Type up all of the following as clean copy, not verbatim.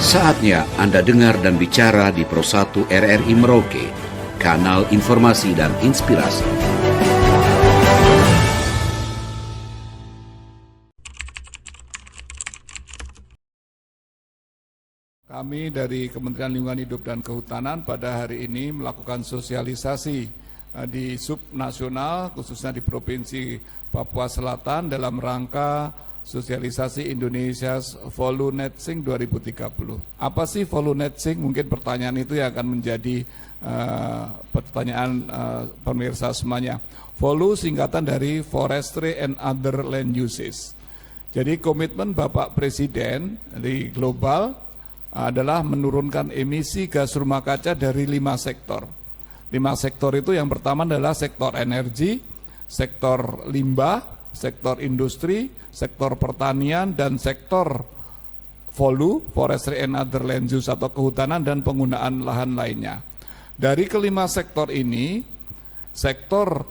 Saatnya Anda dengar dan bicara di Pro 1 RRI Merauke, kanal informasi dan inspirasi. Kami dari Kementerian Lingkungan Hidup dan Kehutanan pada hari ini melakukan sosialisasi di subnasional, khususnya di Provinsi Papua Selatan dalam rangka sosialisasi Indonesia's Volunetzing 2030. Apa sih Volunetzing? Mungkin pertanyaan itu yang akan menjadi pertanyaan pemirsa semuanya. Volu singkatan dari Forestry and Other Land Uses. Jadi komitmen Bapak Presiden di global adalah menurunkan emisi gas rumah kaca dari 5 sektor. 5 sektor itu yang pertama adalah sektor energi, sektor limbah, sektor industri, sektor pertanian, dan sektor VOLU, Forestry and Other Land Use atau kehutanan dan penggunaan lahan lainnya. Dari kelima sektor ini, sektor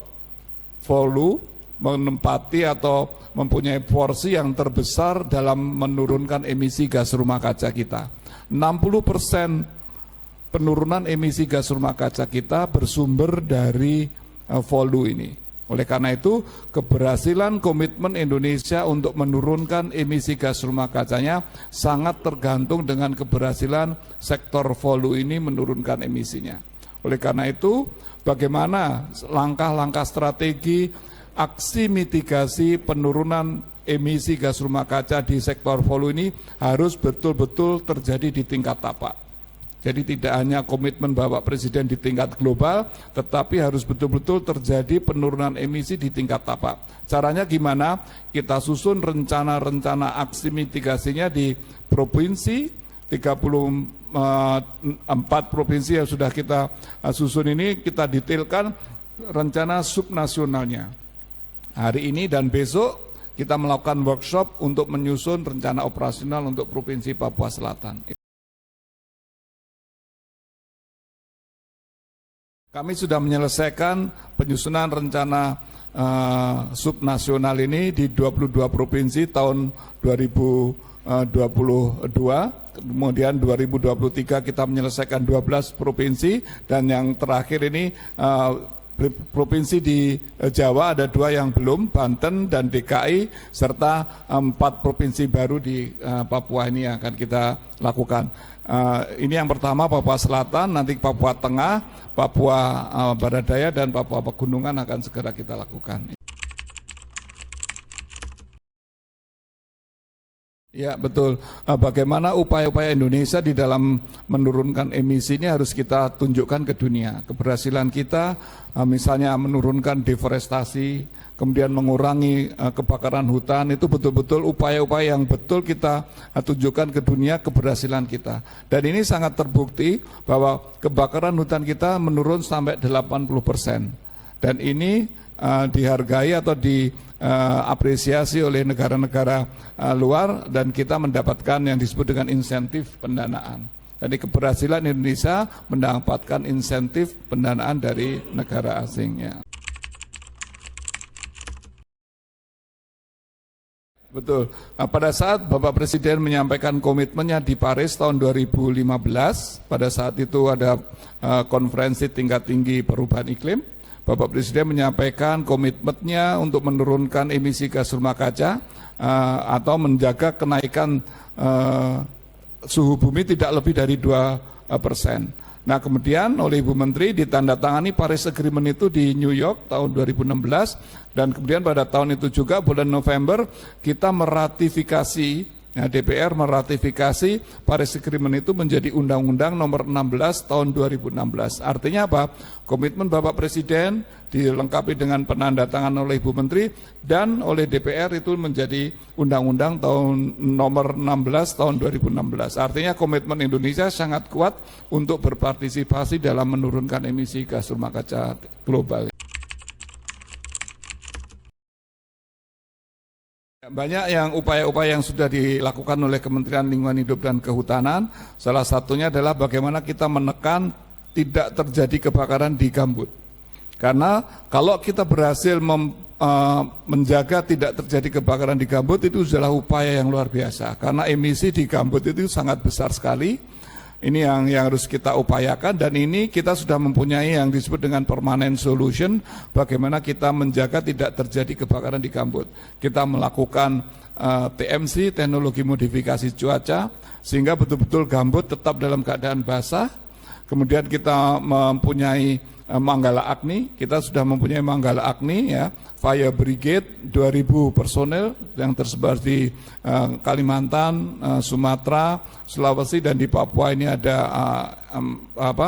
VOLU menempati atau mempunyai porsi yang terbesar dalam menurunkan emisi gas rumah kaca kita. 60% penurunan emisi gas rumah kaca kita bersumber dari VOLU ini. Oleh karena itu, keberhasilan komitmen Indonesia untuk menurunkan emisi gas rumah kacanya sangat tergantung dengan keberhasilan sektor VOLU ini menurunkan emisinya. Oleh karena itu, bagaimana langkah-langkah strategi aksi mitigasi penurunan emisi gas rumah kaca di sektor VOLU ini harus betul-betul terjadi di tingkat tapak. Jadi tidak hanya komitmen Bapak Presiden di tingkat global, tetapi harus betul-betul terjadi penurunan emisi di tingkat tapak. Caranya gimana? Kita susun rencana-rencana aksi mitigasinya di provinsi, 34 provinsi yang sudah kita susun ini, kita detailkan rencana subnasionalnya. Hari ini dan besok kita melakukan workshop untuk menyusun rencana operasional untuk Provinsi Papua Selatan. Kami sudah menyelesaikan penyusunan rencana subnasional ini di 22 provinsi tahun 2022, kemudian 2023 kita menyelesaikan 12 provinsi, dan yang terakhir ini provinsi di Jawa ada 2 yang belum, Banten dan DKI, serta 4 provinsi baru di Papua ini yang akan kita lakukan. Ini yang pertama Papua Selatan, nanti Papua Tengah, Papua Barat Daya, dan Papua Pegunungan akan segera kita lakukan. Ya betul, bagaimana upaya-upaya Indonesia di dalam menurunkan emisi ini harus kita tunjukkan ke dunia. Keberhasilan kita misalnya menurunkan deforestasi, kemudian mengurangi kebakaran hutan, itu betul-betul upaya-upaya yang betul kita tunjukkan ke dunia keberhasilan kita. Dan ini sangat terbukti bahwa kebakaran hutan kita menurun sampai 80%. Dan ini dihargai atau diapresiasi oleh negara-negara luar, dan kita mendapatkan yang disebut dengan insentif pendanaan. Jadi keberhasilan Indonesia mendapatkan insentif pendanaan dari negara asingnya. Betul. Pada saat Bapak Presiden menyampaikan komitmennya di Paris tahun 2015, pada saat itu ada konferensi tingkat tinggi perubahan iklim, Bapak Presiden menyampaikan komitmennya untuk menurunkan emisi gas rumah kaca atau menjaga kenaikan suhu bumi tidak lebih dari 2%. Nah kemudian oleh Ibu Menteri ditandatangani Paris Agreement itu di New York tahun 2016, dan kemudian pada tahun itu juga bulan November kita meratifikasi, DPR meratifikasi Paris Agreement itu menjadi Undang-Undang nomor 16 tahun 2016. Artinya apa? Komitmen Bapak Presiden dilengkapi dengan penandatangan oleh Ibu Menteri dan oleh DPR itu menjadi Undang-Undang tahun nomor 16 tahun 2016. Artinya komitmen Indonesia sangat kuat untuk berpartisipasi dalam menurunkan emisi gas rumah kaca global. Banyak yang upaya-upaya yang sudah dilakukan oleh Kementerian Lingkungan Hidup dan Kehutanan. Salah satunya adalah bagaimana kita menekan tidak terjadi kebakaran di gambut. Karena kalau kita berhasil menjaga tidak terjadi kebakaran di gambut itu adalah upaya yang luar biasa, karena emisi di gambut itu sangat besar sekali. Ini yang harus kita upayakan, dan ini kita sudah mempunyai yang disebut dengan permanent solution, bagaimana kita menjaga tidak terjadi kebakaran di gambut. Kita melakukan TMC, teknologi modifikasi cuaca, sehingga betul-betul gambut tetap dalam keadaan basah. Kemudian kita mempunyai Manggala Agni, kita sudah mempunyai Manggala Agni ya, Fire Brigade 2000 personel yang tersebar di Kalimantan, Sumatera, Sulawesi, dan di Papua ini ada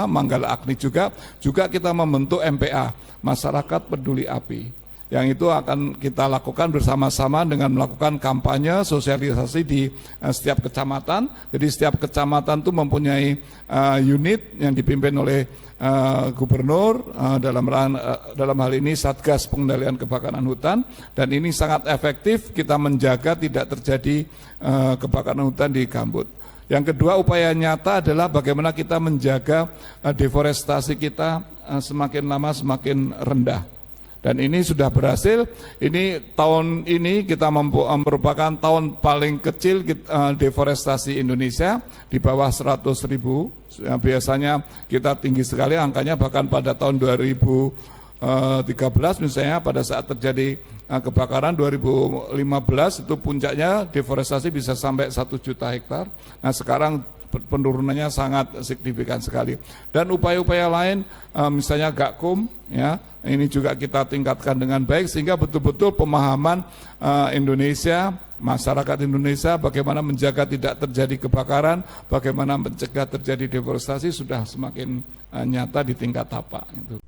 Manggala Agni juga. Juga kita membentuk MPA, Masyarakat Peduli Api. Yang itu akan kita lakukan bersama-sama dengan melakukan kampanye sosialisasi di setiap kecamatan. Jadi setiap kecamatan itu mempunyai unit yang dipimpin oleh gubernur, dalam hal ini Satgas Pengendalian Kebakaran Hutan, dan ini sangat efektif kita menjaga tidak terjadi kebakaran hutan di gambut. Yang kedua, upaya nyata adalah bagaimana kita menjaga deforestasi kita semakin lama semakin rendah. Dan ini sudah berhasil. Ini tahun ini kita merupakan tahun paling kecil deforestasi Indonesia, di bawah 100.000. Biasanya kita tinggi sekali angkanya, bahkan pada tahun 2013 misalnya pada saat terjadi kebakaran 2015 itu puncaknya deforestasi bisa sampai 1 juta hektar. Nah sekarang penurunannya sangat signifikan sekali. Dan upaya-upaya lain misalnya Gakum ya, ini juga kita tingkatkan dengan baik sehingga betul-betul pemahaman Indonesia, masyarakat Indonesia bagaimana menjaga tidak terjadi kebakaran, bagaimana mencegah terjadi deforestasi sudah semakin nyata di tingkat tapak itu.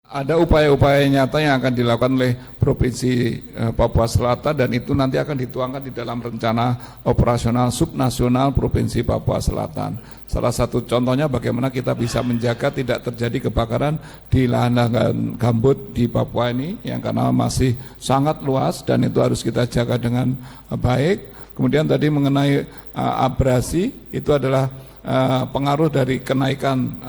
Ada upaya-upaya nyata yang akan dilakukan oleh Provinsi Papua Selatan, dan itu nanti akan dituangkan di dalam rencana operasional subnasional Provinsi Papua Selatan. Salah satu contohnya bagaimana kita bisa menjaga tidak terjadi kebakaran di lahan-lahan gambut di Papua ini, yang karena masih sangat luas dan itu harus kita jaga dengan baik. Kemudian tadi mengenai abrasi, itu adalah pengaruh dari kenaikan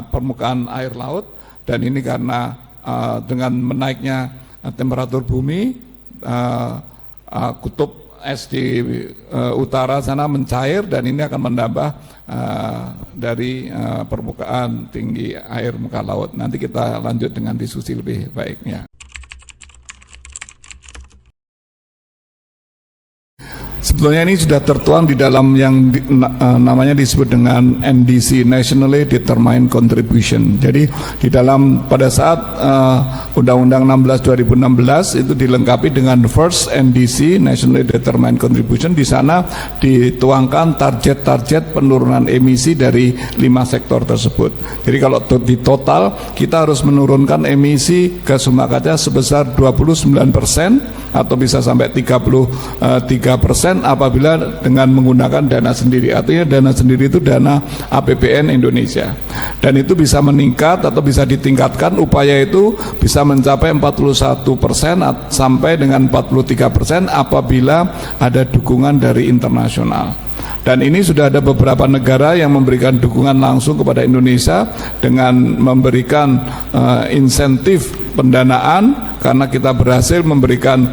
permukaan air laut. Dan ini karena dengan menaiknya temperatur bumi, kutub es di utara sana mencair, dan ini akan menambah dari permukaan tinggi air muka laut. Nanti kita lanjut dengan diskusi lebih baiknya. Sebetulnya ini sudah tertuang di dalam yang namanya disebut dengan NDC, Nationally Determined Contribution. Jadi di dalam pada saat Undang-Undang 16 2016 itu dilengkapi dengan First NDC, Nationally Determined Contribution. Di sana dituangkan target-target penurunan emisi dari 5 sektor tersebut. Jadi kalau di total kita harus menurunkan emisi gas rumah kaca sebesar 29% atau bisa sampai 33% apabila dengan menggunakan dana sendiri. Artinya dana sendiri itu dana APBN Indonesia. Dan itu bisa meningkat atau bisa ditingkatkan, upaya itu bisa mencapai 41% sampai dengan 43% apabila ada dukungan dari internasional. Dan ini sudah ada beberapa negara yang memberikan dukungan langsung kepada Indonesia dengan memberikan insentif pendanaan, karena kita berhasil memberikan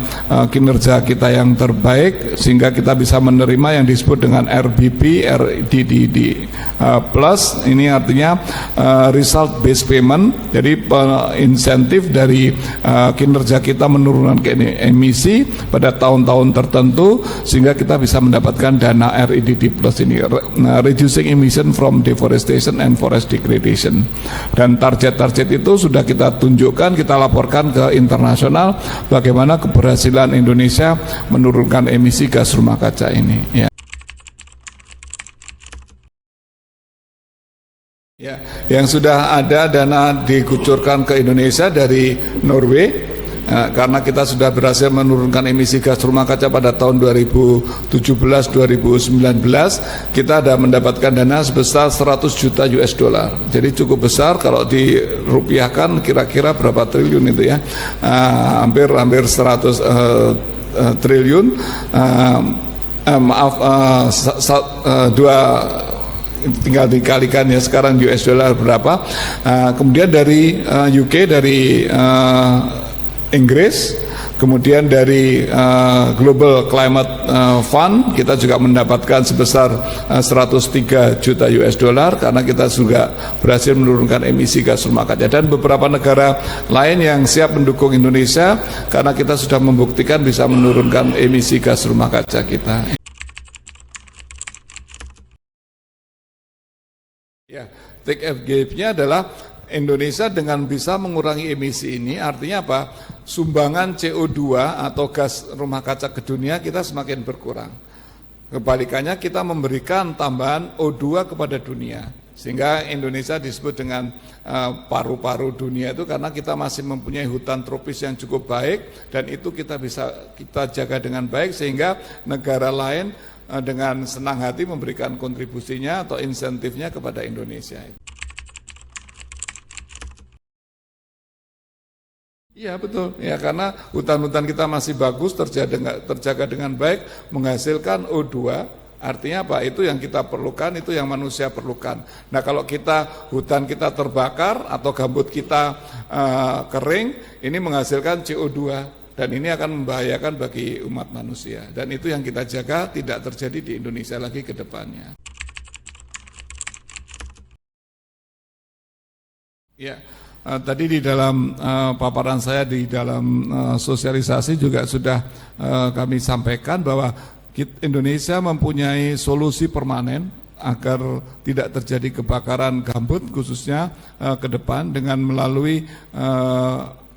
kinerja kita yang terbaik sehingga kita bisa menerima yang disebut dengan RBP, RDDD plus. Ini artinya result based payment. Jadi insentif dari kinerja kita menurunkan emisi pada tahun-tahun tertentu sehingga kita bisa mendapatkan dana RDDD plus ini, reducing emission from deforestation and forest degradation. Dan target-target itu sudah kita tunjukkan, kita laporkan ke internasional bagaimana keberhasilan Indonesia menurunkan emisi gas rumah kaca ini. Ya, yang sudah ada dana dikucurkan ke Indonesia dari Norway. Karena kita sudah berhasil menurunkan emisi gas rumah kaca pada tahun 2017-2019, kita ada mendapatkan dana sebesar 100 juta US dollar. Jadi cukup besar, kalau dirupiahkan kira-kira berapa triliun itu ya, hampir 100 triliun. tinggal dikalikan ya sekarang US dollar berapa. Kemudian dari UK, dari Inggris, kemudian dari Global Climate Fund kita juga mendapatkan sebesar 103 juta US dollar karena kita juga berhasil menurunkan emisi gas rumah kaca, dan beberapa negara lain yang siap mendukung Indonesia karena kita sudah membuktikan bisa menurunkan emisi gas rumah kaca kita. Ya, take FGF-nya adalah Indonesia dengan bisa mengurangi emisi ini, artinya apa? Sumbangan CO2 atau gas rumah kaca ke dunia kita semakin berkurang. Kebalikannya kita memberikan tambahan O2 kepada dunia. Sehingga Indonesia disebut dengan paru-paru dunia itu karena kita masih mempunyai hutan tropis yang cukup baik, dan itu kita jaga dengan baik sehingga negara lain dengan senang hati memberikan kontribusinya atau insentifnya kepada Indonesia. Iya betul, ya karena hutan-hutan kita masih bagus, terjaga dengan baik, menghasilkan O2, artinya apa? Itu yang kita perlukan, itu yang manusia perlukan. Nah kalau hutan kita terbakar atau gambut kita kering, ini menghasilkan CO2, dan ini akan membahayakan bagi umat manusia. Dan itu yang kita jaga tidak terjadi di Indonesia lagi ke depannya. Ya. Tadi di dalam paparan saya di dalam sosialisasi juga sudah kami sampaikan bahwa Indonesia mempunyai solusi permanen agar tidak terjadi kebakaran gambut khususnya ke depan dengan melalui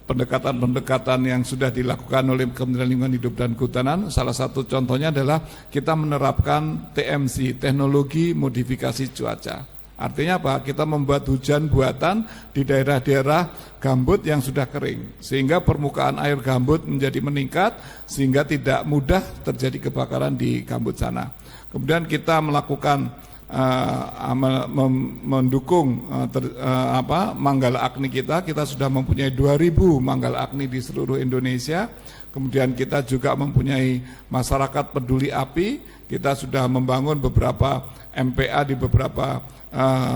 pendekatan-pendekatan yang sudah dilakukan oleh Kementerian Lingkungan Hidup dan Kehutanan. Salah satu contohnya adalah kita menerapkan TMC, teknologi modifikasi cuaca. Artinya apa? Kita membuat hujan buatan di daerah-daerah gambut yang sudah kering, sehingga permukaan air gambut menjadi meningkat, sehingga tidak mudah terjadi kebakaran di gambut sana. Kemudian kita melakukan mendukung Manggala Agni kita sudah mempunyai 2.000 Manggala Agni di seluruh Indonesia. Kemudian kita juga mempunyai masyarakat peduli api, kita sudah membangun beberapa MPA di beberapa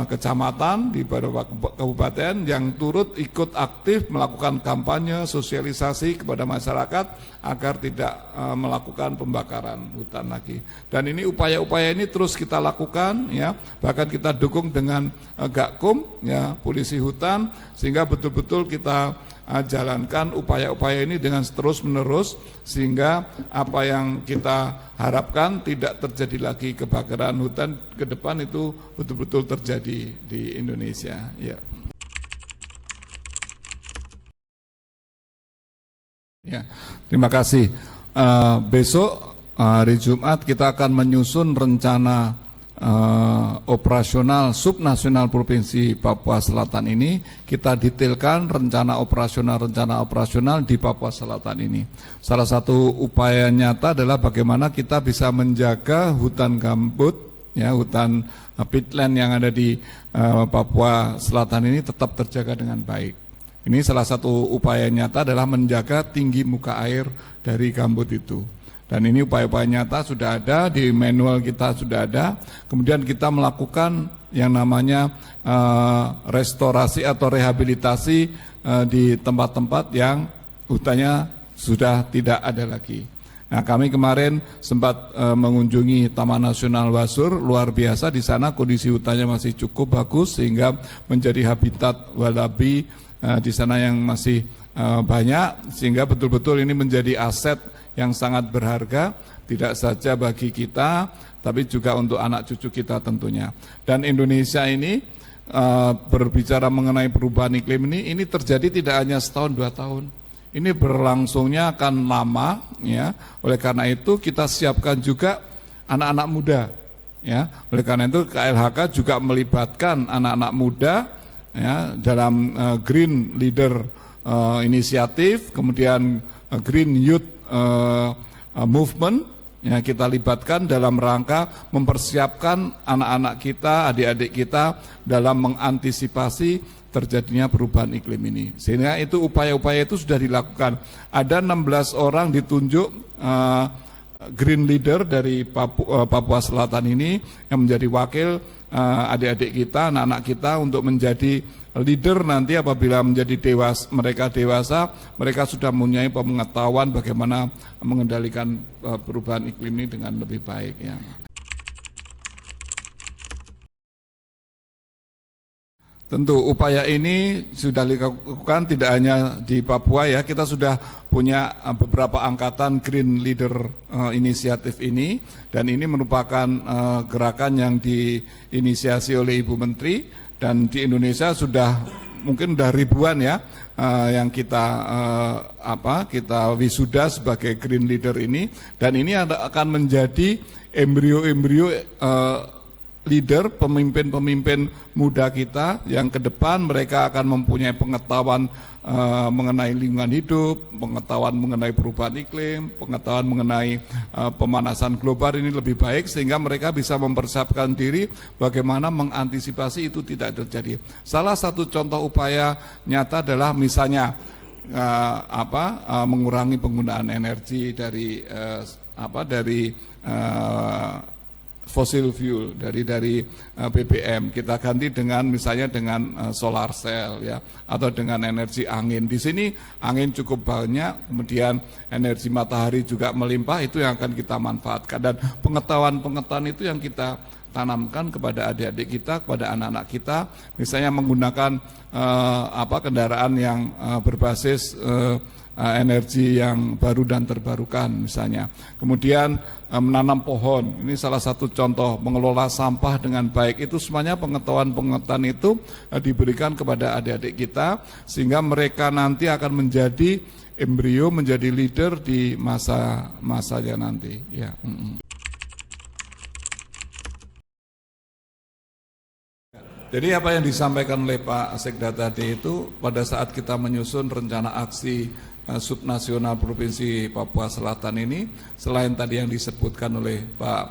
kecamatan, di beberapa kabupaten yang turut ikut aktif melakukan kampanye sosialisasi kepada masyarakat agar tidak melakukan pembakaran hutan lagi. Dan ini upaya-upaya ini terus kita lakukan ya, bahkan kita dukung dengan Gakum ya, polisi hutan, sehingga betul-betul kita jalankan upaya-upaya ini dengan terus-menerus sehingga apa yang kita harapkan tidak terjadi lagi kebakaran hutan ke depan itu betul-betul terjadi di Indonesia. Ya. Ya, terima kasih. Besok hari Jumat kita akan menyusun rencana operasional subnasional Provinsi Papua Selatan ini. Kita detailkan rencana operasional di Papua Selatan ini. Salah satu upaya nyata adalah bagaimana kita bisa menjaga hutan gambut, ya, hutan peatland yang ada di Papua Selatan ini tetap terjaga dengan baik. Ini salah satu upaya nyata adalah menjaga tinggi muka air dari gambut itu. Dan ini upaya-upaya nyata sudah ada, di manual kita sudah ada. Kemudian kita melakukan yang namanya restorasi atau rehabilitasi di tempat-tempat yang hutannya sudah tidak ada lagi. Nah, kami kemarin sempat mengunjungi Taman Nasional Wasur, luar biasa di sana kondisi hutannya masih cukup bagus sehingga menjadi habitat walabi di sana yang masih banyak, sehingga betul-betul ini menjadi aset yang sangat berharga, tidak saja bagi kita, tapi juga untuk anak cucu kita tentunya. Dan Indonesia ini berbicara mengenai perubahan iklim ini terjadi tidak hanya setahun 2 tahun. Ini berlangsungnya akan lama, ya. Oleh karena itu kita siapkan juga anak-anak muda, ya. Oleh karena itu KLHK juga melibatkan anak-anak muda, ya, dalam Green Leader Inisiatif, kemudian Green Youth Movement, ya, kita libatkan dalam rangka mempersiapkan anak-anak kita, adik-adik kita dalam mengantisipasi terjadinya perubahan iklim ini. Sehingga itu upaya-upaya itu sudah dilakukan. Ada 16 orang ditunjuk Green Leader dari Papua Selatan ini yang menjadi wakil adik-adik kita, anak-anak kita untuk menjadi leader nanti apabila mereka dewasa, mereka sudah mempunyai pengetahuan bagaimana mengendalikan perubahan iklim ini dengan lebih baik ya. Tentu upaya ini sudah dilakukan tidak hanya di Papua ya, kita sudah punya beberapa angkatan Green Leader inisiatif ini, dan ini merupakan gerakan yang diinisiasi oleh Ibu Menteri, dan di Indonesia mungkin sudah ribuan ya yang kita wisuda sebagai Green Leader ini, dan ini akan menjadi embrio-embrio leader, pemimpin-pemimpin muda kita yang ke depan mereka akan mempunyai pengetahuan mengenai lingkungan hidup, pengetahuan mengenai perubahan iklim, pengetahuan mengenai pemanasan global ini lebih baik, sehingga mereka bisa mempersiapkan diri bagaimana mengantisipasi itu tidak terjadi. Salah satu contoh upaya nyata adalah misalnya mengurangi penggunaan energi dari fossil fuel, dari BBM, kita ganti dengan misalnya dengan solar cell ya, atau dengan energi angin. Di sini angin cukup banyak, kemudian energi matahari juga melimpah, itu yang akan kita manfaatkan, dan pengetahuan itu yang kita tanamkan kepada adik-adik kita, kepada anak-anak kita, misalnya menggunakan kendaraan yang berbasis energi yang baru dan terbarukan misalnya. Kemudian menanam pohon, ini salah satu contoh mengelola sampah dengan baik. Itu semuanya pengetahuan itu diberikan kepada adik-adik kita, sehingga mereka nanti akan menjadi embrio, menjadi leader di masanya nanti ya. Jadi apa yang disampaikan oleh Pak Sekda tadi itu, pada saat kita menyusun rencana aksi subnasional Provinsi Papua Selatan ini, selain tadi yang disebutkan oleh Pak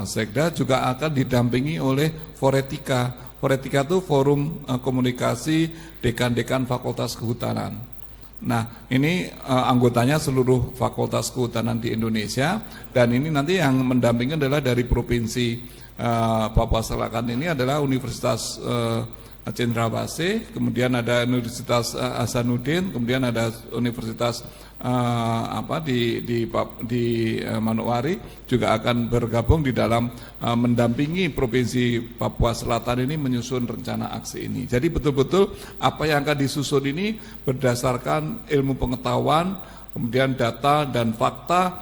Sekda, juga akan didampingi oleh Foretika. Foretika itu Forum Komunikasi Dekan-Dekan Fakultas Kehutanan. Nah, ini anggotanya seluruh fakultas kehutanan di Indonesia, dan ini nanti yang mendampingi adalah dari Provinsi Papua Selatan ini adalah Universitas Cendrawasih, kemudian ada Universitas Hasanuddin, kemudian ada Universitas di Manokwari juga akan bergabung di dalam mendampingi Provinsi Papua Selatan ini menyusun rencana aksi ini. Jadi betul-betul apa yang akan disusun ini berdasarkan ilmu pengetahuan, kemudian data dan fakta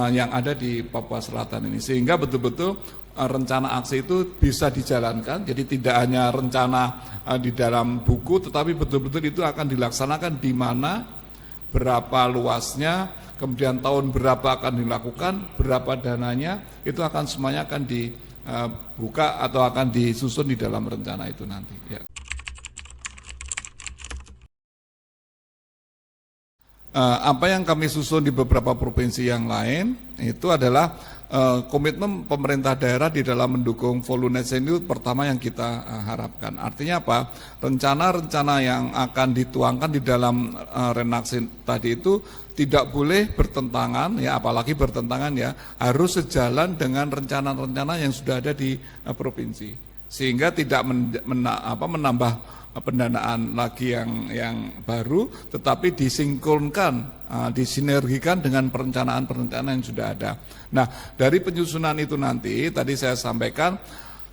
yang ada di Papua Selatan ini, sehingga betul-betul rencana aksi itu bisa dijalankan. Jadi tidak hanya rencana di dalam buku, tetapi betul-betul itu akan dilaksanakan di mana, berapa luasnya, kemudian tahun berapa akan dilakukan, berapa dananya, itu akan semuanya akan dibuka atau akan disusun di dalam rencana itu nanti ya. Apa yang kami susun di beberapa provinsi yang lain itu adalah komitmen pemerintah daerah di dalam mendukung Volunet itu pertama yang kita harapkan. Artinya apa? Rencana-rencana yang akan dituangkan di dalam Renaksi tadi itu tidak boleh bertentangan ya, apalagi bertentangan ya, harus sejalan dengan rencana-rencana yang sudah ada di provinsi, sehingga tidak menambah pendanaan lagi yang baru, tetapi disinkronkan, disinergikan dengan perencanaan-perencanaan yang sudah ada. Nah, dari penyusunan itu nanti, tadi saya sampaikan,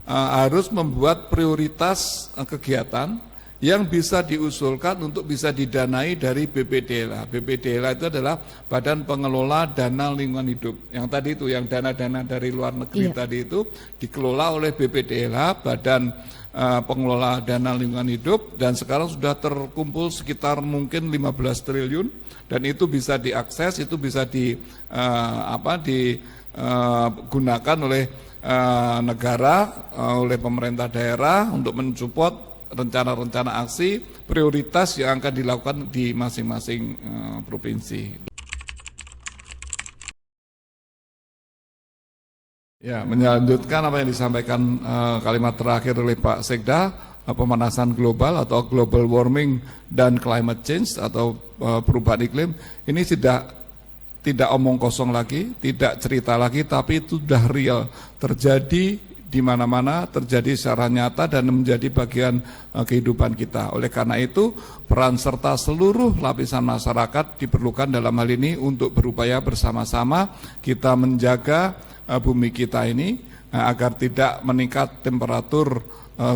harus membuat prioritas kegiatan yang bisa diusulkan untuk bisa didanai dari BPDLH. BPDLH itu adalah Badan Pengelola Dana Lingkungan Hidup. Yang tadi itu, yang dana-dana dari luar negeri tadi itu dikelola oleh BPDLH, Badan Pengelola Dana Lingkungan Hidup, dan sekarang sudah terkumpul sekitar mungkin 15 triliun, dan itu bisa diakses, itu bisa digunakan oleh negara, oleh pemerintah daerah untuk mensupport rencana-rencana aksi prioritas yang akan dilakukan di masing-masing provinsi. Ya, melanjutkan apa yang disampaikan kalimat terakhir oleh Pak Sekda, pemanasan global atau global warming dan climate change atau perubahan iklim, ini tidak omong kosong lagi, tidak cerita lagi, tapi itu sudah real terjadi di mana-mana terjadi secara nyata dan menjadi bagian kehidupan kita. Oleh karena itu, peran serta seluruh lapisan masyarakat diperlukan dalam hal ini untuk berupaya bersama-sama kita menjaga bumi kita ini agar tidak meningkat temperatur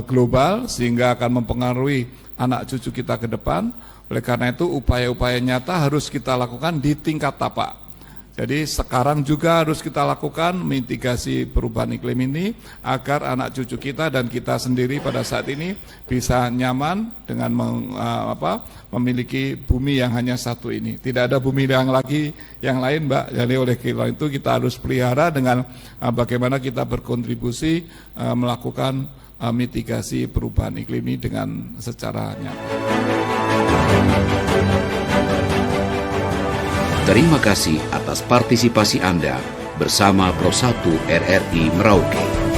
global sehingga akan mempengaruhi anak cucu kita ke depan. Oleh karena itu, upaya-upaya nyata harus kita lakukan di tingkat tapak. Jadi sekarang juga harus kita lakukan mitigasi perubahan iklim ini agar anak cucu kita dan kita sendiri pada saat ini bisa nyaman dengan memiliki bumi yang hanya satu ini. Tidak ada bumi yang lain, Mbak. Jadi oleh karena itu kita harus pelihara dengan bagaimana kita berkontribusi melakukan mitigasi perubahan iklim ini dengan secara nyata. Terima kasih atas partisipasi Anda bersama Pro 1 RRI Merauke.